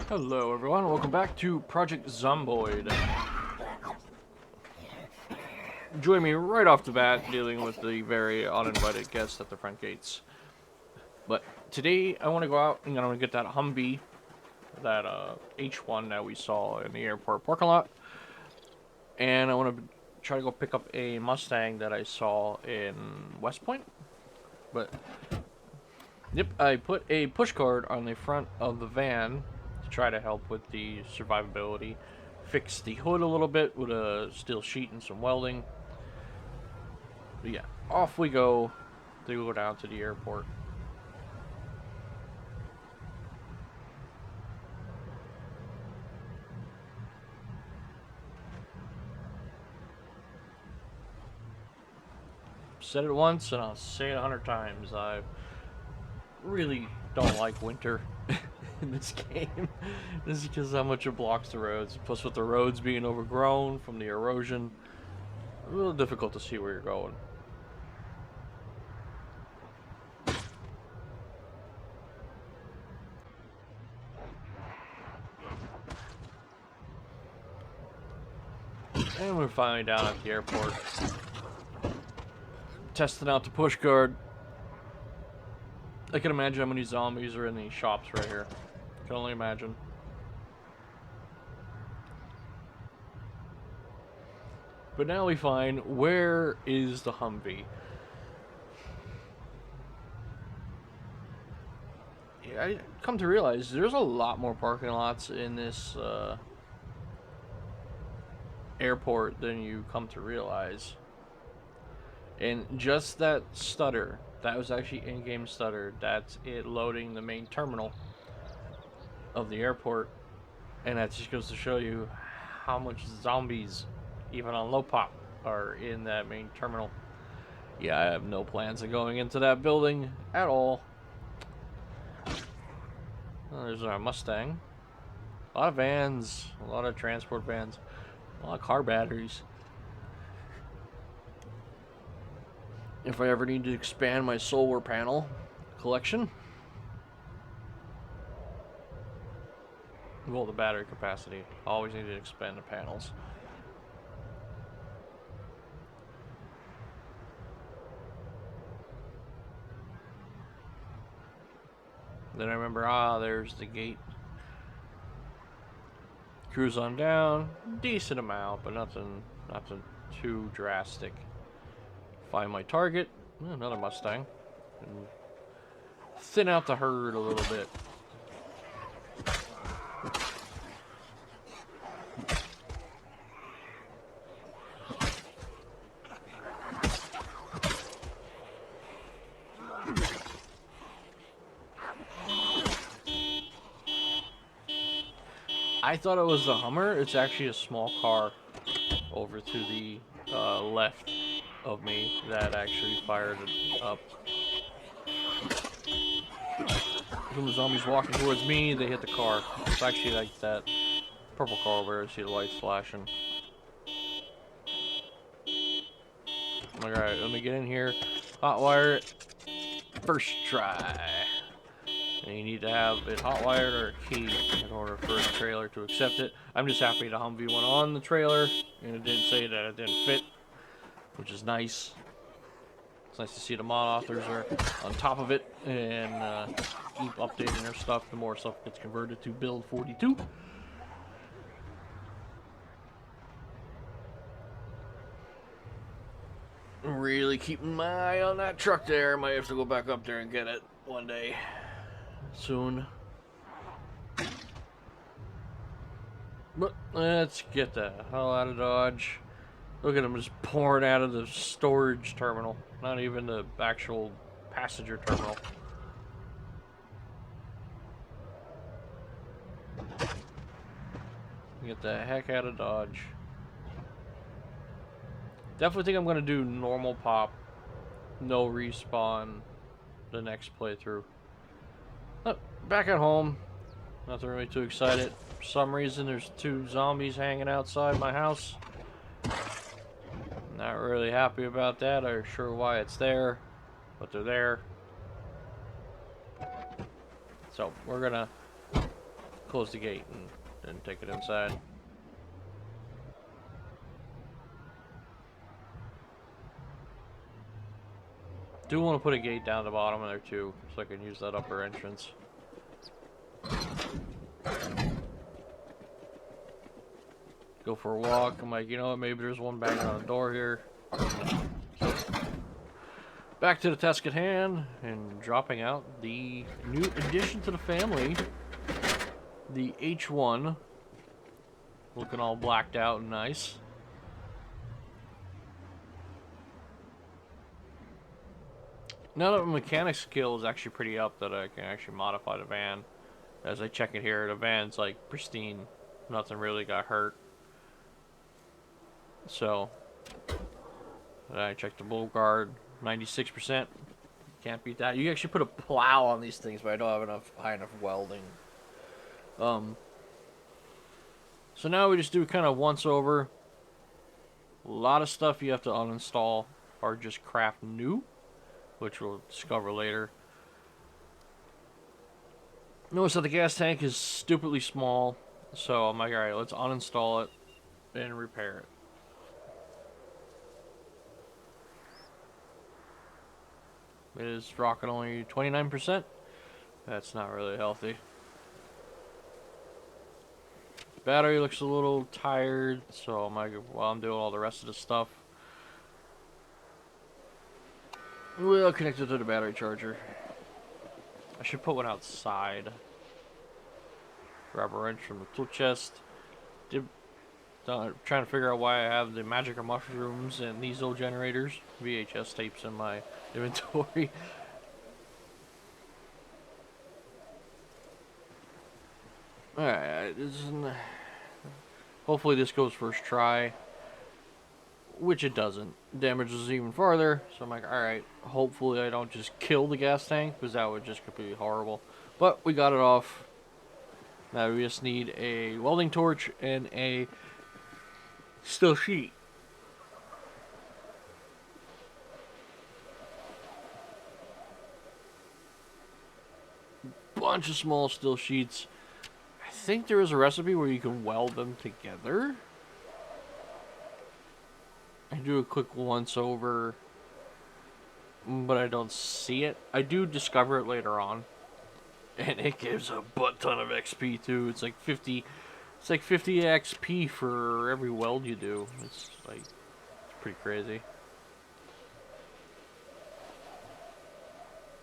Hello everyone, welcome back to Project Zomboid. Join me right off the bat dealing with the very uninvited guests at the front gates. But today I want to go out and I'm going to get that Humvee, that H1 that we saw in the airport parking lot. And I want to try to go pick up a Mustang that I saw in West Point. But, yep, I put a push card on the front of the van to try to help with the survivability. Fix the hood a little bit with a steel sheet and some welding. But yeah, off we go to go down to the airport. Said it once and I'll say it 100 times. I really don't like winter in this game. This is because how much it blocks the roads. Plus with the roads being overgrown from the erosion, a little difficult to see where you're going. And we're finally down at the airport. Testing out the push card. I can imagine how many zombies are in these shops right here. I can only imagine. But now we find, where is the Humvee? Yeah, I come to realize there's a lot more parking lots in this airport than you come to realize. And just that stutter, that was actually in-game stutter, that's it loading the main terminal of the airport. And that just goes to show you how much zombies, even on low pop, are in that main terminal. Yeah, I have no plans of going into that building at all. Oh, there's our Mustang. A lot of vans, a lot of transport vans, a lot of car batteries. If I ever need to expand my solar panel collection. Well, the battery capacity. Always need to expand the panels. Then I remember, there's the gate. Cruise on down. Decent amount, but nothing too drastic. Find my target. Another Mustang. And thin out the herd a little bit. I thought it was the Hummer. It's actually a small car over to the left of me that actually fired it up. When the zombies walking towards me, they hit the car. It's actually like that purple car over there. See the lights flashing. Alright, let me get in here. Hotwire it. First try. And you need to have it hot-wired or a key in order for the trailer to accept it. I'm just happy the Humvee went on the trailer, and it didn't say that it didn't fit, which is nice. It's nice to see the mod authors are on top of it and keep updating their stuff. The more stuff gets converted to build 42. Really keeping my eye on that truck there. Might have to go back up there and get it one day. Soon. But let's get the hell out of Dodge. Look at them just pouring out of the storage terminal. Not even the actual passenger terminal. Get the heck out of Dodge. Definitely think I'm going to do normal pop. No respawn the next playthrough. Back at home, nothing really too excited. For some reason, there's 2 zombies hanging outside my house. Not really happy about that, or sure why it's there, but they're there. So we're gonna close the gate and then take it inside. Do want to put a gate down the bottom of there too, so I can use that upper entrance. Go for a walk. I'm like, you know what? Maybe there's one banging on the door here. So, back to the task at hand and dropping out the new addition to the family, the H1. Looking all blacked out and nice. Now that my mechanic skill is actually pretty up, that I can actually modify the van. As I check it here, the van's like pristine. Nothing really got hurt. So, I checked the blow guard, 96%. Can't beat that. You actually put a plow on these things, but I don't have enough high enough welding. So now we just do kind of once over. A lot of stuff you have to uninstall or just craft new, which we'll discover later. Notice that the gas tank is stupidly small, so I'm like, alright, let's uninstall it and repair it. It is rocking only 29%. That's not really healthy. Battery looks a little tired, so I'm like, while I'm doing all the rest of the stuff, we'll connect it to the battery charger. I should put one outside. Grab a wrench from the tool chest. Trying to figure out why I have the magic of mushrooms and these old generators, VHS tapes in my inventory. Alright, hopefully this goes first try, which it doesn't. Damages even farther, so I'm like, alright, hopefully I don't just kill the gas tank, because that would just be horrible. But we got it off. Now we just need a welding torch and a steel sheet. Bunch of small steel sheets. I think there is a recipe where you can weld them together. I do a quick once over, but I don't see it. I do discover it later on, and it gives a butt ton of XP too. It's like 50 XP for every weld you do. It's pretty crazy.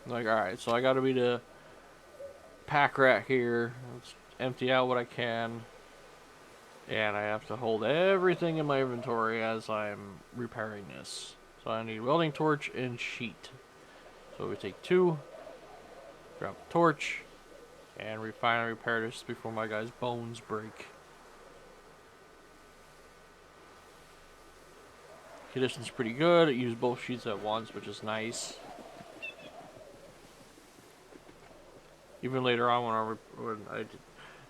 Like, alright, so I gotta be the pack rat here. Let's empty out what I can. And I have to hold everything in my inventory as I'm repairing this. So I need welding torch and sheet. So we take 2, grab a torch, and we finally repair this before my guy's bones break. Condition's pretty good. It used both sheets at once, which is nice. Even later on when I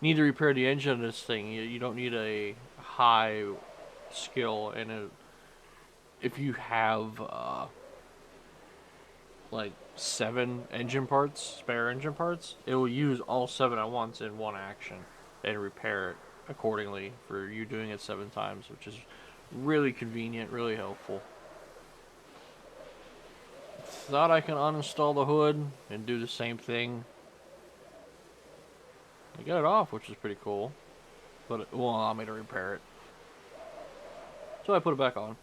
need to repair the engine of this thing, you don't need a high skill in it. If you have like 7 engine parts, spare engine parts, it will use all 7 at once in one action and repair it accordingly for you doing it 7 times, which is really convenient, really helpful. Thought I can uninstall the hood and do the same thing. I got it off, which is pretty cool, but it won't allow me to repair it. So I put it back on.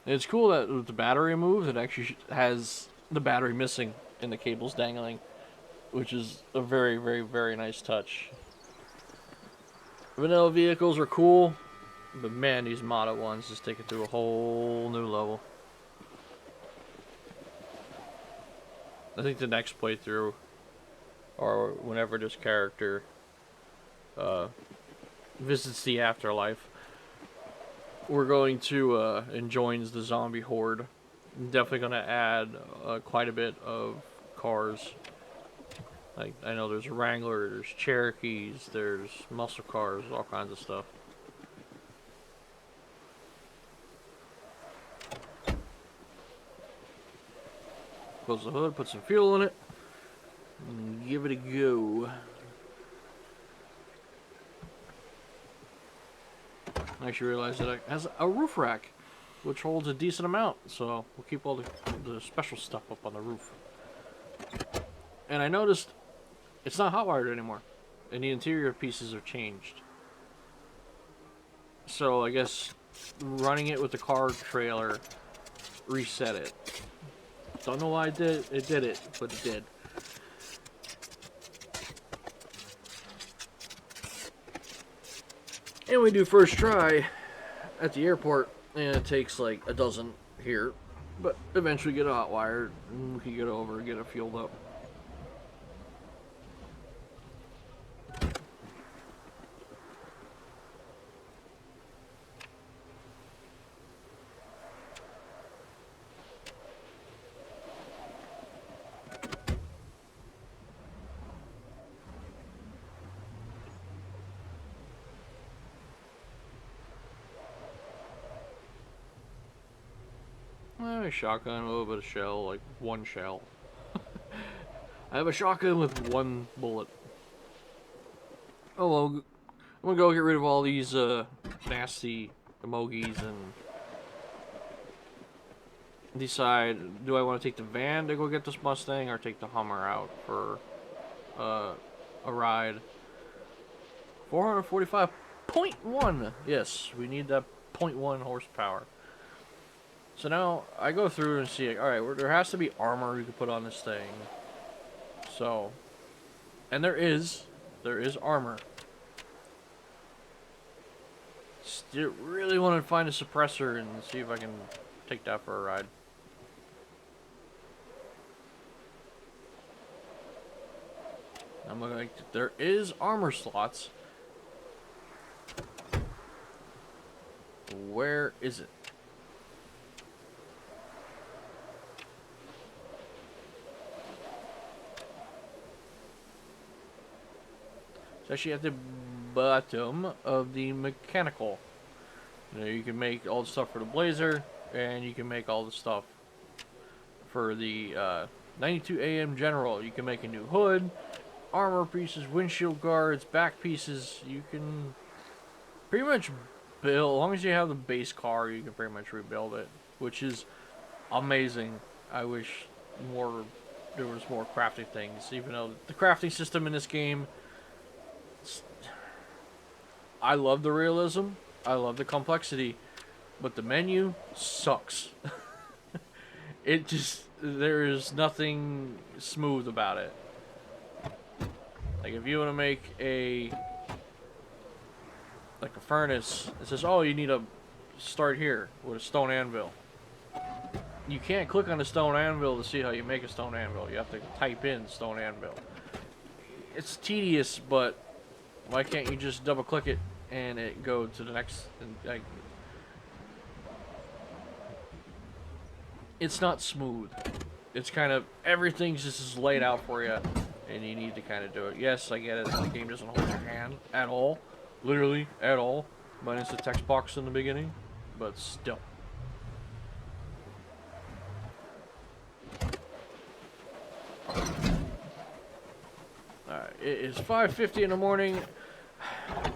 And it's cool that with the battery moves, it actually has the battery missing and the cables dangling, which is a very, very, very nice touch. Vanilla vehicles are cool, but man, these modded ones just take it to a whole new level. I think the next playthrough, or whenever this character visits the afterlife, we're going to and joins the zombie horde. I'm definitely going to add quite a bit of cars. Like, I know there's Wrangler, there's Cherokees, there's muscle cars, all kinds of stuff. Close the hood, put some fuel in it, and give it a go. I actually realized that it has a roof rack, which holds a decent amount, so we'll keep all the special stuff up on the roof. And I noticed it's not hot wired anymore, and the interior pieces are changed. So I guess running it with the car trailer reset it. Don't know why it did it, but it did. And we do first try at the airport, and it takes like a dozen here, but eventually get it hot wired, and we can get over and get it fueled up. A shotgun, a little bit of shell, like one shell. I have a shotgun with one bullet. Oh well, I'm gonna go get rid of all these nasty emojis and decide, do I want to take the van to go get this Mustang or take the Hummer out for a ride? 445.1. Yes, we need that 0.1 horsepower. So now I go through and see, alright, there has to be armor you can put on this thing. So, and there is armor. Still really want to find a suppressor and see if I can take that for a ride. I'm looking like there is armor slots. Where is it? It's actually at the bottom of the mechanical. You know, you can make all the stuff for the Blazer, and you can make all the stuff for the 92 AM General. You can make a new hood, armor pieces, windshield guards, back pieces. You can pretty much build, as long as you have the base car, you can pretty much rebuild it, which is amazing. I wish there was more crafting things, even though the crafting system in this game, I love the realism, I love the complexity, but the menu sucks. There is nothing smooth about it. Like if you want to make a furnace, it says, oh, you need to start here with a stone anvil. You can't click on the stone anvil to see how you make a stone anvil. You have to type in stone anvil. It's tedious, but why can't you just double click it and it go to the next? Like, it's not smooth. It's kind of, everything's just laid out for you, and you need to kind of do it. Yes, I get it. The game doesn't hold your hand at all, literally at all, minus the text box in the beginning, but still. Alright, it is 5:50 in the morning.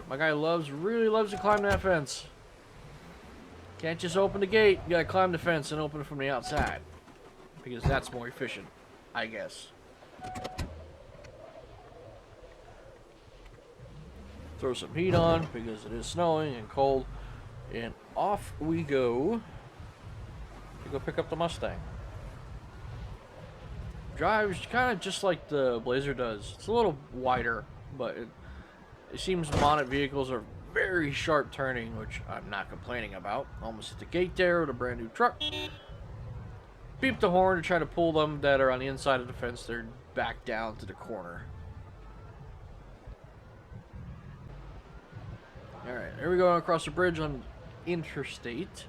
My guy really loves to climb that fence. Can't just open the gate. You gotta climb the fence and open it from the outside, because that's more efficient, I guess. Throw some heat on because it is snowing and cold, and off we go to go pick up the Mustang. Drives kind of just like the Blazer does. It's a little wider, but it seems modded vehicles are very sharp turning, which I'm not complaining about. Almost at the gate there with a brand new truck. Beep the horn to try to pull them that are on the inside of the fence. They're back down to the corner. Alright, here we go across the bridge on Interstate,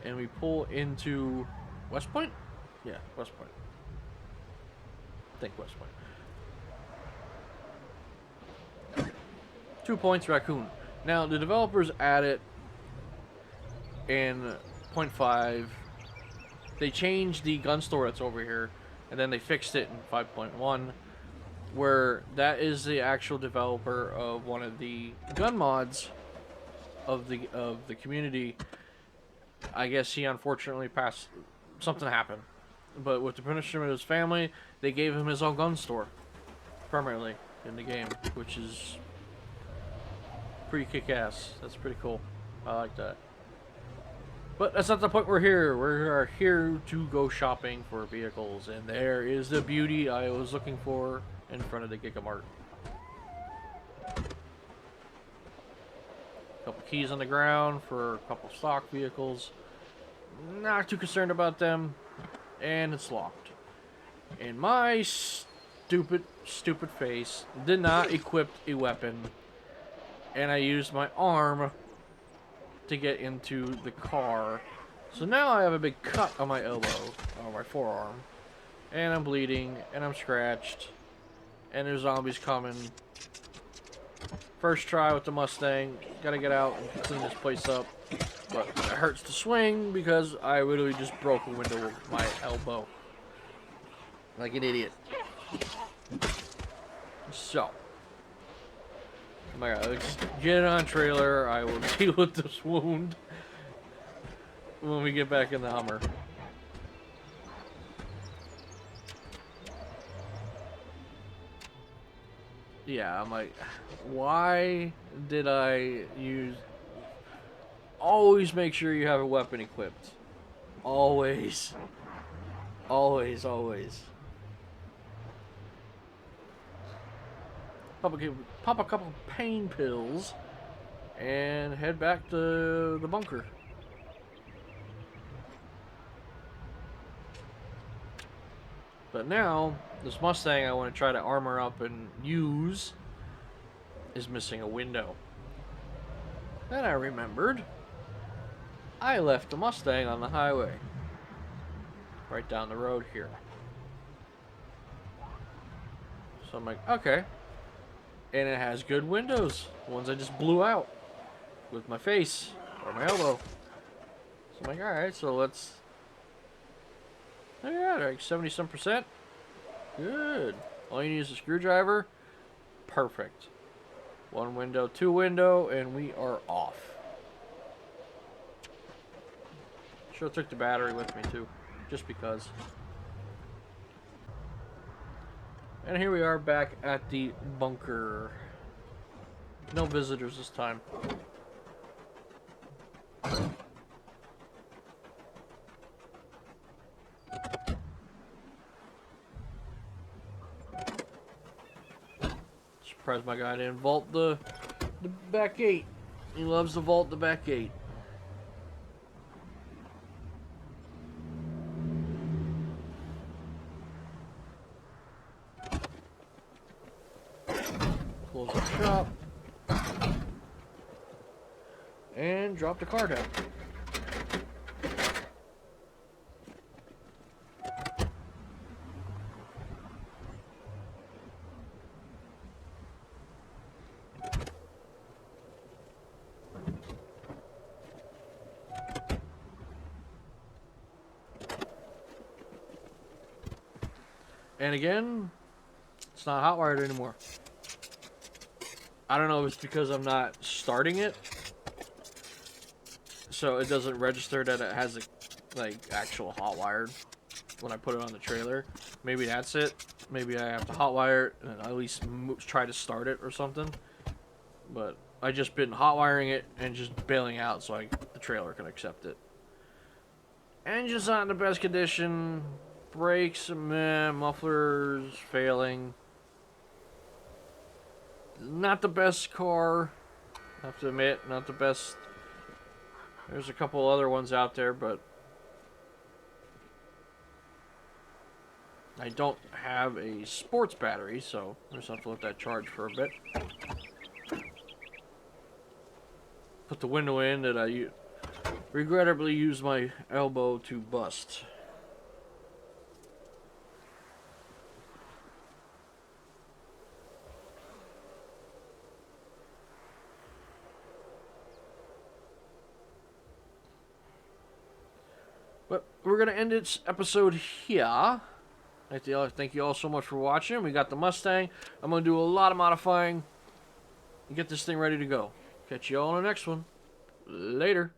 and we pull into West Point? Yeah, West Point. I think West Point. 2 points, Raccoon. Now, the developers added in 0.5, they changed the gun store that's over here, and then they fixed it in 5.1, where that is the actual developer of one of the gun mods of the community, I guess he unfortunately passed. Something happened, but with the punishment of his family, they gave him his own gun store permanently in the game, which is pretty kick-ass. That's pretty cool. I like that. But that's not the point we're here. We are here to go shopping for vehicles, and there is the beauty I was looking for in front of the Gigamart. Couple keys on the ground for a couple stock vehicles. Not too concerned about them, and it's locked. And my stupid face did not equip a weapon, and I used my arm to get into the car. So now I have a big cut on my elbow, or my forearm, and I'm bleeding, and I'm scratched, and there's zombies coming. First try with the Mustang, gotta get out and clean this place up, but it hurts to swing because I literally just broke a window with my elbow. Like an idiot. So, oh my god, let's get it on trailer. I will deal with this wound when we get back in the Hummer. Yeah, I'm like, why did I use... Always make sure you have a weapon equipped. Always. Always, always. Pop a couple pain pills and head back to the bunker. But now, this Mustang I want to try to armor up and use is missing a window. Then I remembered I left the Mustang on the highway. Right down the road here. So I'm like, okay. And it has good windows. The ones I just blew out with my face or my elbow. So I'm like, alright, so let's... Oh yeah, like 70-some%. Good. All you need is a screwdriver. Perfect. One window, two window, and we are off. Sure took the battery with me too, just because. And here we are back at the bunker. No visitors this time. Surprised my guy didn't vault the back gate. He loves to vault the back gate. Close the shop. And drop the car down. And again, it's not hot wired anymore. I don't know if it's because I'm not starting it, so it doesn't register that it has a like actual hot wired when I put it on the trailer. Maybe that's it. Maybe I have to hot wire it and at least try to start it or something. But I just been hot wiring it and just bailing out so the trailer can accept it. Engine's not in the best condition. Brakes, meh, mufflers failing. Not the best car, I have to admit, not the best. There's a couple other ones out there, but I don't have a sports battery, so I just have to let that charge for a bit. Put the window in that I regrettably used my elbow to bust. But we're going to end this episode here. Thank you all so much for watching. We got the Mustang. I'm going to do a lot of modifying and get this thing ready to go. Catch you all on the next one. Later.